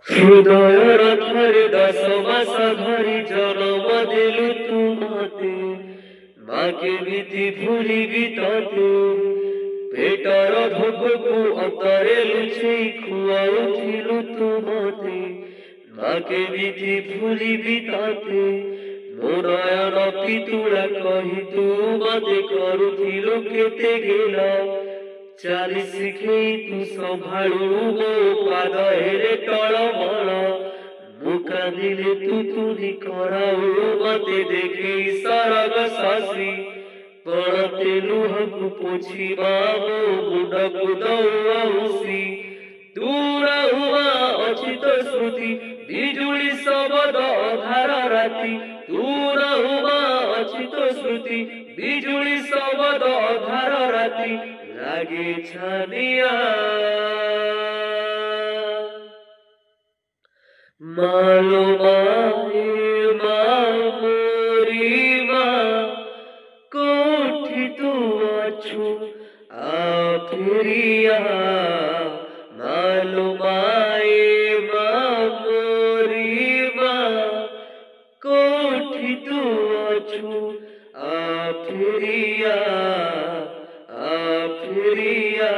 হৃদয়ের ধরে 10 মাস ধরি জনম দিলু তোমাতে মাকে বিধি ভুলিবি ততে পেটর ভোগকু অন্তরে লুচেই খুয়াউଥିଲୁ তোমাতে মাকে বিধি ভুলিবি ততে ମୋ ନୟନ ପିତୁଳା କହି ତୁ ମତେ କରୁଥିଲୁ କେତେ ଗେଲ ଚାଲି ଶିଖେଇ ତୁ ସମ୍ଭାଳୁ ମୋ ପାଦ ହେଲେ ଟଳମଳ ମୁଁ କାନ୍ଦିଲେ ତୁ ତୁନି କରାଉ ମତେ ଦେଖେଇ ସରଗ ଶଶୀ ପଣତେ ଲୁହକୁ ପୋଛିବା ମୋ ମୁଣ୍ଡକୁ ଦଉସି ଦୂର ହୁଆ ଅଛି ତୋ ସ୍ମୃତି ବିଜୁଳି ଶବଦ ଅନ୍ଧାର ରାତି ଦୂର ହୁଆ ଅଛି ତୋ ସ୍ମୃତି ବିଜୁଳି ଶବଦ ଅନ୍ଧାର ରାତି লাগে ছানিয়া মালো মায়ে মা মোরি মা কোঠি তু আছু আফেরিয়া মালো মায়ে মা মোরি মা কোঠি তু আছু আফেরিয়া আফেরিয়া